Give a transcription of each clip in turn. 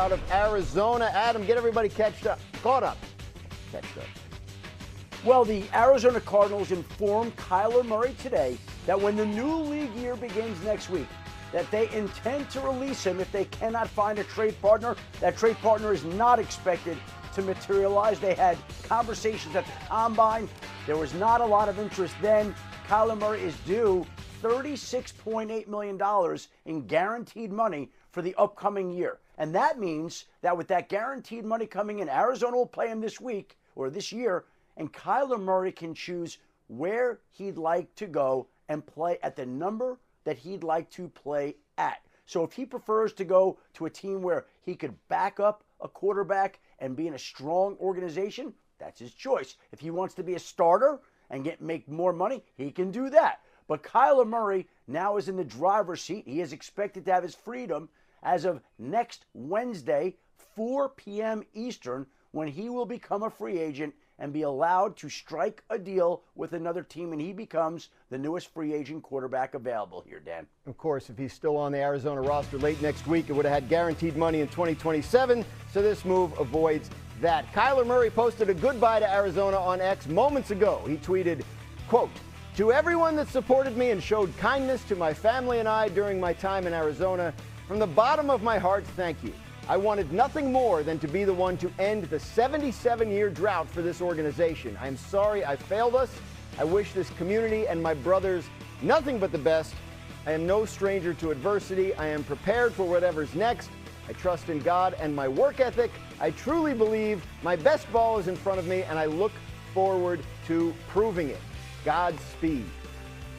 out of Arizona. Adam, get everybody caught up. Well, the Arizona Cardinals informed Kyler Murray today that when the new league year begins next week, that they intend to release him if they cannot find a trade partner. That trade partner is not expected to materialize. They had conversations at the Combine. There was not a lot of interest then. Kyler Murray is due $36.8 million in guaranteed money for the upcoming year. And that means that with that guaranteed money coming in, Arizona will play him this week or this year, and Kyler Murray can choose where he'd like to go and play at the number that he'd like to play at. So if he prefers to go to a team where he could back up a quarterback and be in a strong organization, that's his choice. If he wants to be a starter and make more money, he can do that. But Kyler Murray now is in the driver's seat. He is expected to have his freedom as of next Wednesday, 4 p.m. Eastern, when he will become a free agent and be allowed to strike a deal with another team, and he becomes the newest free agent quarterback available here, Dan. Of course, if he's still on the Arizona roster late next week, it would have had guaranteed money in 2027, so this move avoids that. Kyler Murray posted a goodbye to Arizona on X moments ago. He tweeted, quote, "To everyone that supported me and showed kindness to my family and I during my time in Arizona, from the bottom of my heart, thank you. I wanted nothing more than to be the one to end the 77-year drought for this organization. I am sorry I failed us. I wish this community and my brothers nothing but the best. I am no stranger to adversity. I am prepared for whatever's next. I trust in God and my work ethic. I truly believe my best ball is in front of me, and I look forward to proving it. Godspeed."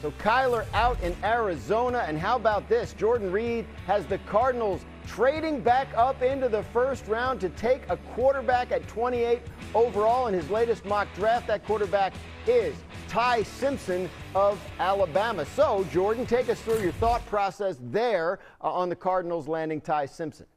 So Kyler out in Arizona, and how about this? Jordan Reed has the Cardinals trading back up into the first round to take a quarterback at 28 overall in his latest mock draft. That quarterback is Ty Simpson of Alabama. So, Jordan, take us through your thought process there on the Cardinals landing Ty Simpson.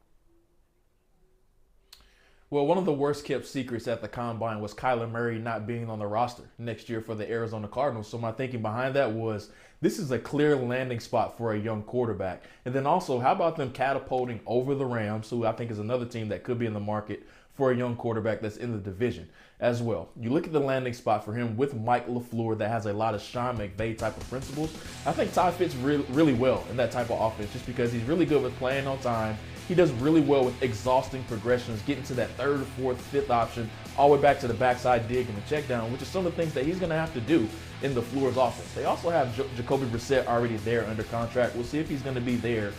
Well, one of the worst kept secrets at the Combine was Kyler Murray not being on the roster next year for the Arizona Cardinals. So my thinking behind that was this is a clear landing spot for a young quarterback. And then also, how about them catapulting over the Rams, who I think is another team that could be in the market for a young quarterback that's in the division as well. You look at the landing spot for him with Mike LaFleur that has a lot of Sean McVay type of principles. I think Ty fits really well in that type of offense just because he's really good with playing on time. He does really well with exhausting progressions, getting to that third, fourth, fifth option, all the way back to the backside dig and the check down, which is some of the things that he's going to have to do in the LaFleur's offense. They also have Jacoby Brissett already there under contract. We'll see if he's going to be there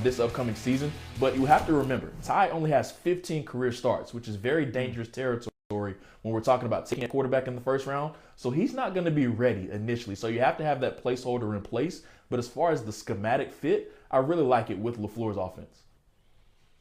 this upcoming season. But you have to remember, Ty only has 15 career starts, which is very dangerous territory when we're talking about taking a quarterback in the first round. So he's not going to be ready initially. So you have to have that placeholder in place. But as far as the schematic fit, I really like it with LaFleur's offense.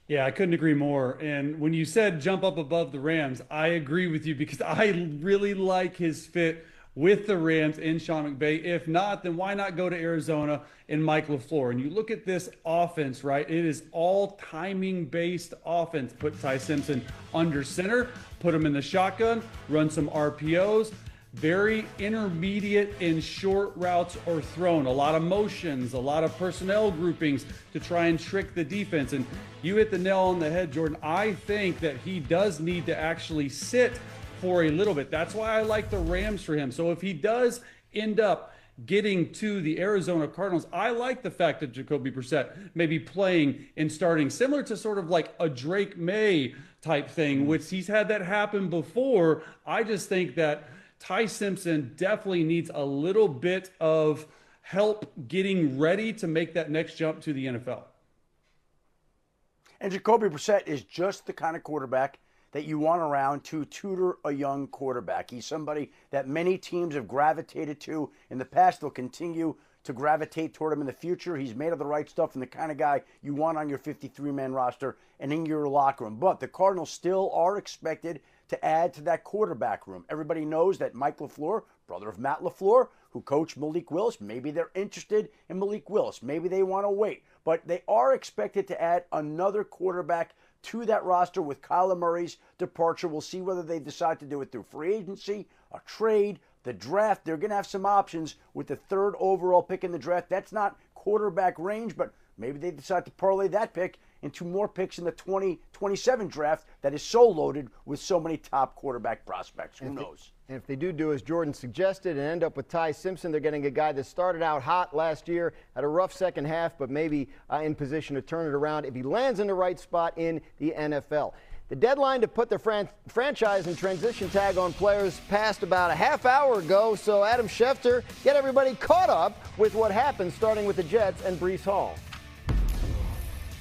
Yeah, I couldn't agree more. And when you said jump up above the Rams, I agree with you because I really like his fit with the Rams and Sean McVay. If not, then why not go to Arizona and Mike LaFleur? And you look at this offense, right? It is all timing-based offense. Put Ty Simpson under center, put him in the shotgun, run some RPOs. Very intermediate and short routes are thrown. A lot of motions, a lot of personnel groupings to try and trick the defense. And you hit the nail on the head, Jordan. I think that he does need to actually sit for a little bit. That's why I like the Rams for him. So if he does end up getting to the Arizona Cardinals, I like the fact that Jacoby Brissett may be playing and starting, similar to sort of like a Drake May type thing, which he's had that happen before. I just think that Ty Simpson definitely needs a little bit of help getting ready to make that next jump to the NFL. And Jacoby Brissett is just the kind of quarterback that you want around to tutor a young quarterback. He's somebody that many teams have gravitated to in the past. They'll continue to gravitate toward him in the future. He's made of the right stuff and the kind of guy you want on your 53-man roster and in your locker room. But the Cardinals still are expected to add to that quarterback room. Everybody knows that Mike LaFleur, brother of Matt LaFleur, who coached Malik Willis, maybe they're interested in Malik Willis. Maybe they want to wait. But they are expected to add another quarterback to that roster with Kyler Murray's departure. We'll see whether they decide to do it through free agency, a trade, the draft. They're going to have some options with the third overall pick in the draft. That's not quarterback range, but maybe they decide to parlay that pick into more picks in the 2027 draft that is so loaded with so many top quarterback prospects. Who knows? And if they do as Jordan suggested and end up with Ty Simpson, they're getting a guy that started out hot last year, had a rough second half, but maybe in position to turn it around if he lands in the right spot in the NFL. The deadline to put the franchise and transition tag on players passed about a half hour ago, so Adam Schefter, get everybody caught up with what happened, starting with the Jets and Breece Hall.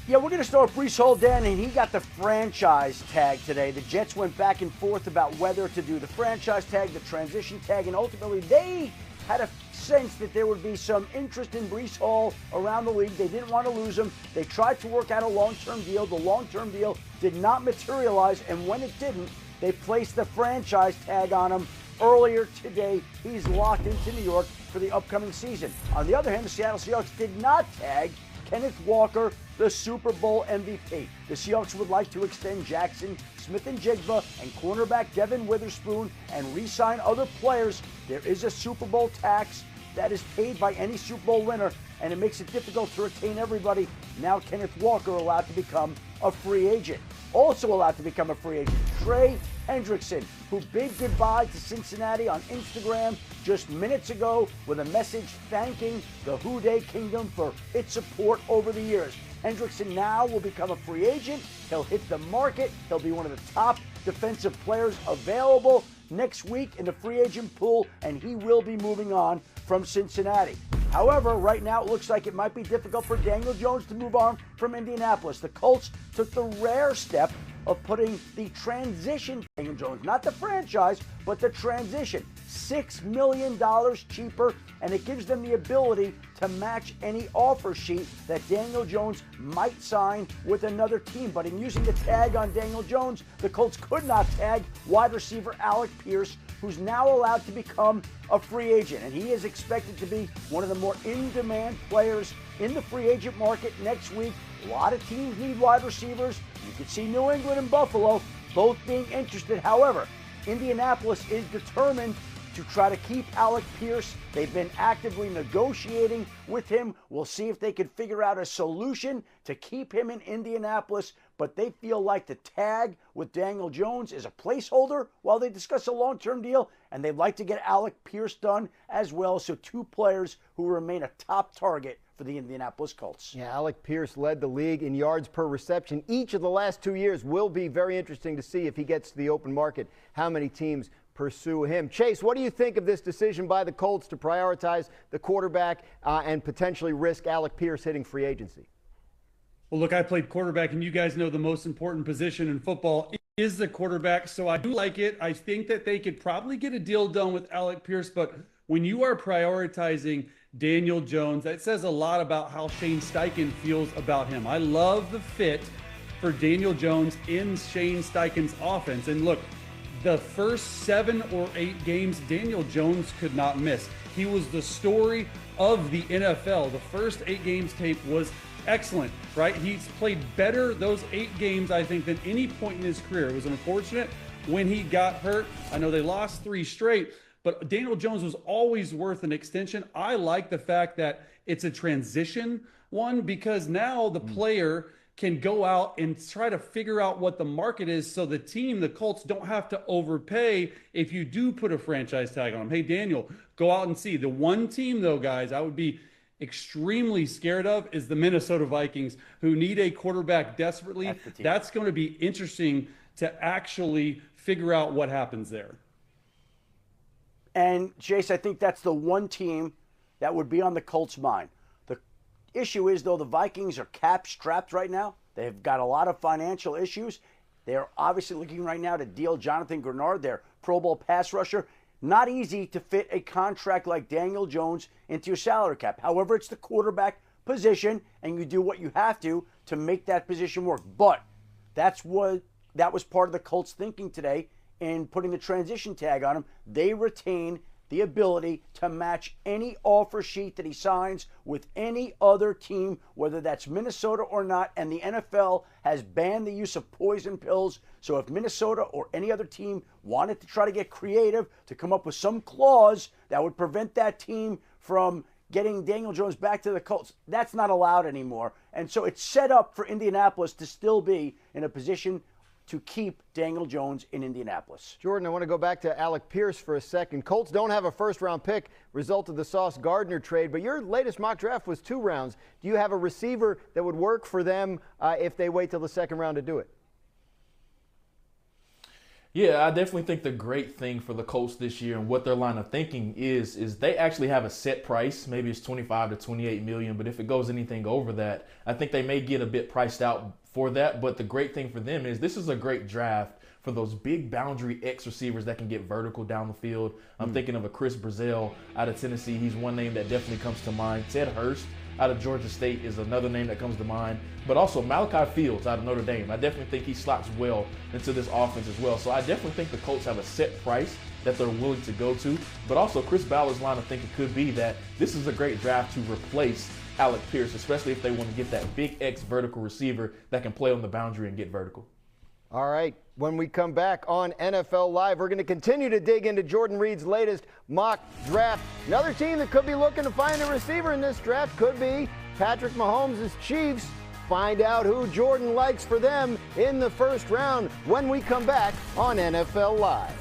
Yeah, we're going to start with Breece Hall, Dan, and he got the franchise tag today. The Jets went back and forth about whether to do the franchise tag, the transition tag, and ultimately they had a sense that there would be some interest in Breece Hall around the league. They didn't want to lose him. They tried to work out a long-term deal. The long-term deal did not materialize, and when it didn't, they placed the franchise tag on him earlier today. He's locked into New York for the upcoming season. On the other hand, the Seattle Seahawks did not tag Kenneth Walker, the Super Bowl MVP. The Seahawks would like to extend Jackson Smith-Njigba and cornerback Devin Witherspoon and re-sign other players. There is a Super Bowl tax that is paid by any Super Bowl winner, and it makes it difficult to retain everybody. Now Kenneth Walker allowed to become a free agent. Also allowed to become a free agent, Trey Hendrickson, who bid goodbye to Cincinnati on Instagram just minutes ago with a message thanking the Houday Kingdom for its support over the years. Hendrickson now will become a free agent. He'll hit the market. He'll be one of the top defensive players available next week in the free agent pool, and he will be moving on from Cincinnati. However, right now it looks like it might be difficult for Daniel Jones to move on from Indianapolis. The Colts took the rare step of putting the transition Daniel Jones, not the franchise, but the transition, $6 million cheaper, and it gives them the ability to match any offer sheet that Daniel Jones might sign with another team. But in using the tag on Daniel Jones, the Colts could not tag wide receiver Alec Pierce, who's now allowed to become a free agent. And he is expected to be one of the more in-demand players in the free agent market next week. A lot of teams need wide receivers. You could see New England and Buffalo both being interested. However, Indianapolis is determined to try to keep Alec Pierce. They've been actively negotiating with him. We'll see if they can figure out a solution to keep him in Indianapolis, but they feel like the tag with Daniel Jones is a placeholder while they discuss a long-term deal, and they'd like to get Alec Pierce done as well. So two players who remain a top target for the Indianapolis Colts. Yeah, Alec Pierce led the league in yards per reception each of the last 2 years. Will be very interesting to see if he gets to the open market, how many teams pursue him. Chase, what do you think of this decision by the Colts to prioritize the quarterback and potentially risk Alec Pierce hitting free agency? Well, look, I played quarterback, and you guys know the most important position in football is the quarterback, so I do like it. I think that they could probably get a deal done with Alec Pierce, but when you are prioritizing Daniel Jones, that says a lot about how Shane Steichen feels about him. I love the fit for Daniel Jones in Shane Steichen's offense. And look, the first 7 or 8 games, Daniel Jones could not miss. He was the story of the NFL. The first 8 games tape was excellent, right? He's played better those 8 games, I think, than any point in his career. It was unfortunate when he got hurt. I know they lost 3 straight, but Daniel Jones was always worth an extension. I like the fact that it's a transition one, because now the player can go out and try to figure out what the market is, so the team, the Colts, don't have to overpay if you do put a franchise tag on them. Hey, Daniel, go out and see. The one team, though, guys, I would be extremely scared of is the Minnesota Vikings, who need a quarterback desperately. That's going to be interesting to actually figure out what happens there. And, Chase, I think that's the one team that would be on the Colts' mind. The issue is, though, the Vikings are cap-strapped right now. They've got a lot of financial issues. They're obviously looking right now to deal Jonathan Grenard, their Pro Bowl pass rusher. Not easy to fit a contract like Daniel Jones into your salary cap. However, it's the quarterback position, and you do what you have to make that position work. But that was part of the Colts' thinking today in putting the transition tag on him. They retain the ability to match any offer sheet that he signs with any other team, whether that's Minnesota or not. And the NFL has banned the use of poison pills. So if Minnesota or any other team wanted to try to get creative to come up with some clause that would prevent that team from getting Daniel Jones back to the Colts, that's not allowed anymore. And so it's set up for Indianapolis to still be in a position to keep Daniel Jones in Indianapolis. Jordan, I want to go back to Alec Pierce for a second. Colts don't have a first-round pick, result of the Sauce Gardner trade, but your latest mock draft was 2 rounds. Do you have a receiver that would work for them if they wait till the second round to do it? Yeah, I definitely think the great thing for the Colts this year and what their line of thinking is they actually have a set price. Maybe it's 25 to 28 million, but if it goes anything over that, I think they may get a bit priced out for that. But the great thing for them is this is a great draft for those big boundary X receivers that can get vertical down the field. I'm thinking of a Chris Brazil out of Tennessee. He's one name that definitely comes to mind. Ted Hurst out of Georgia State is another name that comes to mind. But also Malachi Fields out of Notre Dame. I definitely think he slots well into this offense as well. So I definitely think the Colts have a set price that they're willing to go to. But also Chris Ballard's line of thinking could be that this is a great draft to replace Alec Pierce, especially if they want to get that big X vertical receiver that can play on the boundary and get vertical. All right, when we come back on NFL Live, we're going to continue to dig into Jordan Reed's latest mock draft. Another team that could be looking to find a receiver in this draft could be Patrick Mahomes' Chiefs. Find out who Jordan likes for them in the first round when we come back on NFL Live.